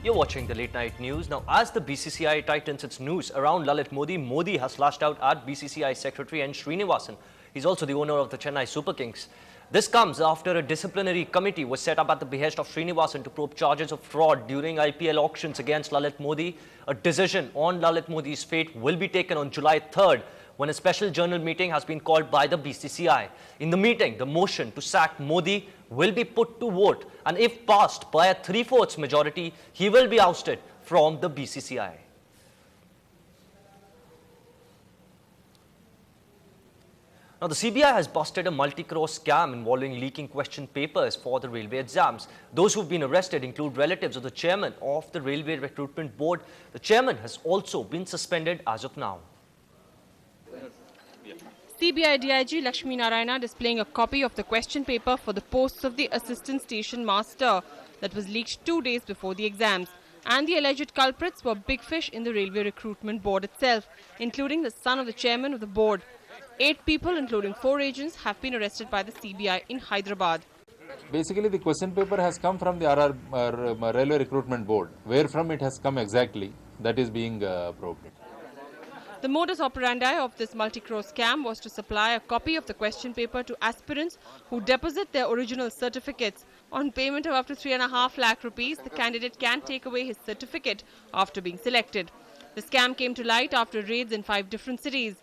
You're watching the Late Night News. Now, as the BCCI tightens its noose around Lalit Modi, Modi has lashed out at BCCI Secretary N. Srinivasan. He's also the owner of the Chennai Super Kings. This comes after a disciplinary committee was set up at the behest of Srinivasan to probe charges of fraud during IPL auctions against Lalit Modi. A decision on Lalit Modi's fate will be taken on July 3rd, when a special journal meeting has been called by the BCCI. In the meeting, the motion to sack Modi will be put to vote, and if passed by a 3/4 majority, he will be ousted from the BCCI. Now, the CBI has busted a multi-crore scam involving leaking question papers for the railway exams. Those who've been arrested include relatives of the chairman of the Railway Recruitment Board. The chairman has also been suspended as of now. CBI DIG Lakshmi Narayana displaying a copy of the question paper for the posts of the Assistant Station Master that was leaked 2 days before the exams. And the alleged culprits were big fish in the Railway Recruitment Board itself, including the son of the chairman of the board. 8 people, including 4 agents, have been arrested by the CBI in Hyderabad. Basically, the question paper has come from the Railway Recruitment Board. Where from it has come exactly, that is being probed. The modus operandi of this multi-crore scam was to supply a copy of the question paper to aspirants who deposit their original certificates. On payment of up to 3.5 lakh rupees, the candidate can take away his certificate after being selected. The scam came to light after raids in 5 different cities.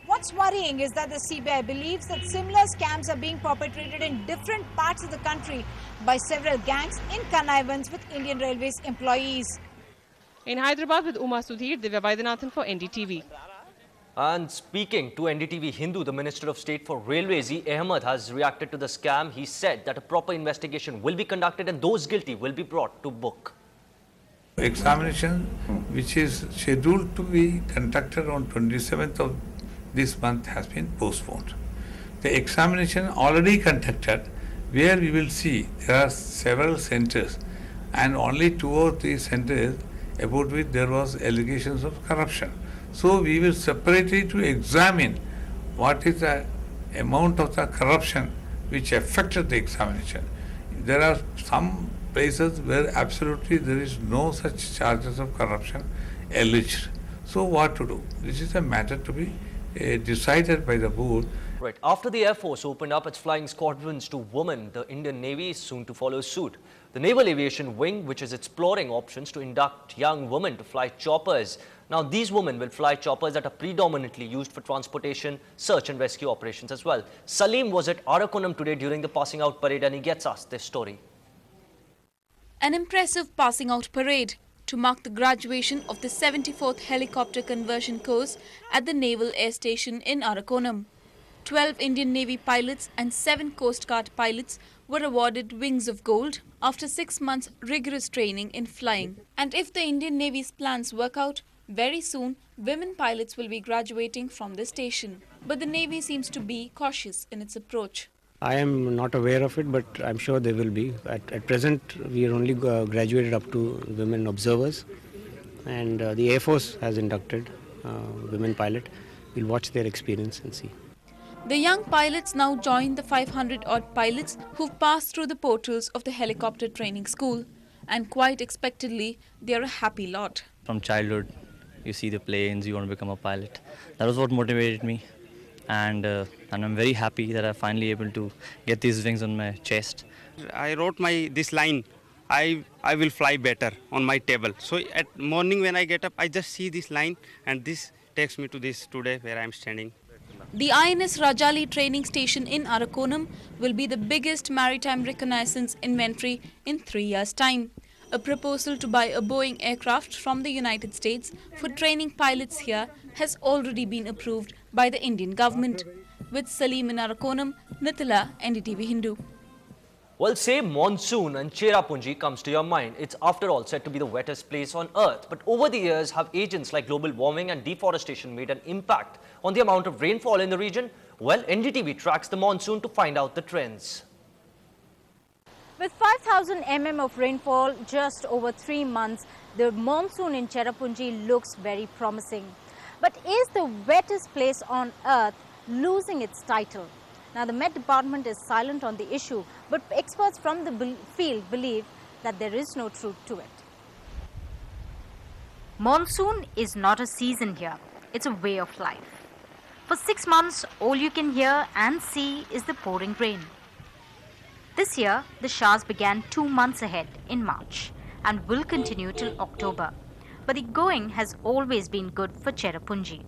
What's worrying is that the CBI believes that similar scams are being perpetrated in different parts of the country by several gangs in connivance with Indian Railways employees. In Hyderabad with Uma Sudhir, Divya Vaidyanathan for NDTV. And speaking to Ndtv-Hindu, the Minister of State for Railways, E. Ahmed, has reacted to the scam. He said that a proper investigation will be conducted and those guilty will be brought to book. Examination, which is scheduled to be conducted on 27th of this month, has been postponed. The examination already conducted, where we will see there are several centers and only 2 or 3 centers about which there was allegations of corruption. So we will separately to examine what is the amount of the corruption which affected the examination. There are some places where absolutely there is no such charges of corruption alleged. So what to do? This is a matter to be decided by the board. Right. After the Air Force opened up its flying squadrons to women, the Indian Navy is soon to follow suit. The Naval Aviation Wing, which is exploring options to induct young women to fly choppers. Now, these women will fly choppers that are predominantly used for transportation, search and rescue operations as well. Salim was at Arakonam today during the passing out parade and he gets us this story. An impressive passing out parade to mark the graduation of the 74th Helicopter Conversion Course at the Naval Air Station in Arakonam. 12 Indian Navy pilots and 7 Coast Guard pilots were awarded Wings of Gold after 6 months rigorous training in flying. And if the Indian Navy's plans work out, very soon women pilots will be graduating from this station. But the Navy seems to be cautious in its approach. I am not aware of it, but I'm sure there will be. At present, we are only graduated up to women observers, and the Air Force has inducted women pilot. We'll watch their experience and see. The young pilots now join the 500-odd pilots who've passed through the portals of the helicopter training school, and quite expectedly, they are a happy lot. From childhood, you see the planes, you want to become a pilot. That was what motivated me. And I'm very happy that I'm finally able to get these wings on my chest. I wrote this line, I will fly better, on my table. So at morning when I get up, I just see this line and this takes me to this today where I'm standing. The INS Rajali training station in Arakonam will be the biggest maritime reconnaissance inventory in 3 years' time. A proposal to buy a Boeing aircraft from the United States for training pilots here has already been approved by the Indian government. With Salim in Arakonam, Nitila, NDTV-Hindu. Well, say monsoon and Cherrapunji comes to your mind. It's after all said to be the wettest place on earth. But over the years, have agents like global warming and deforestation made an impact on the amount of rainfall in the region? Well, NDTV tracks the monsoon to find out the trends. With 5,000 mm of rainfall just over 3 months, the monsoon in Cherrapunji looks very promising. But is the wettest place on earth losing its title? Now, the Met Department is silent on the issue, but experts from the field believe that there is no truth to it. Monsoon is not a season here, it's a way of life. For 6 months, all you can hear and see is the pouring rain. This year, the showers began 2 months ahead in March and will continue till October. But the going has always been good for Cherrapunji.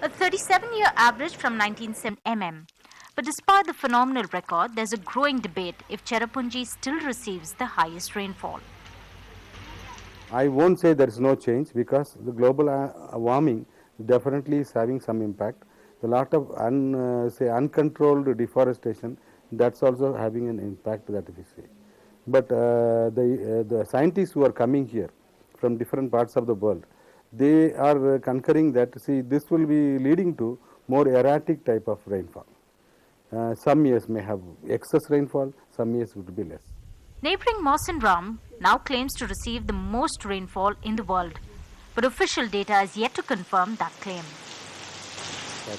A 37-year average from 1970 mm. But despite the phenomenal record, there's a growing debate if Cherrapunji still receives the highest rainfall. I won't say there is no change because the global warming definitely is having some impact. A lot of uncontrolled deforestation, that's also having an impact that we see. But the scientists who are coming here from different parts of the world, they are concurring that this will be leading to more erratic type of rainfall. Some years may have excess rainfall, some years would be less. Neighbouring Mawsynram now claims to receive the most rainfall in the world, but official data is yet to confirm that claim.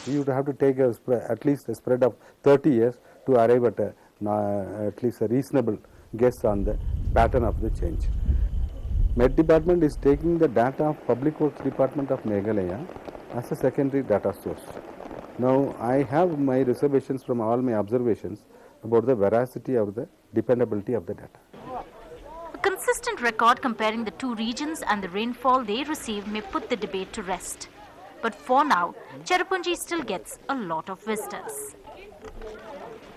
You would have to take at least a spread of 30 years to arrive at at least a reasonable guess on the pattern of the change. Met Department is taking the data of Public Works Department of Meghalaya as a secondary data source. Now, I have my reservations from all my observations about the veracity of the dependability of the data. A consistent record comparing the two regions and the rainfall they receive may put the debate to rest. But for now, Cherrapunji still gets a lot of visitors.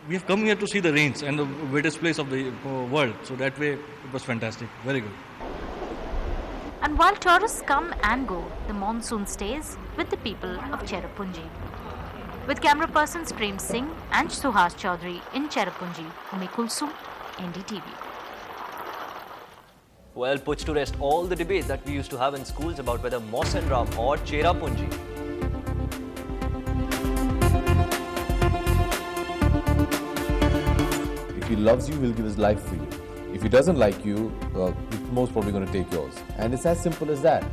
We have come here to see the rains and the wettest place of the world. So that way, it was fantastic. Very good. And while tourists come and go, the monsoon stays with the people of Cherrapunji. With camera persons Prem Singh and Suhas Chaudhary in Cherrapunji, Kulsum, NDTV. Well, puts to rest all the debates that we used to have in schools about whether Mawsynram or Cherrapunji. If he loves you, he'll give his life for you. If he doesn't like you, well, he's most probably going to take yours. And it's as simple as that.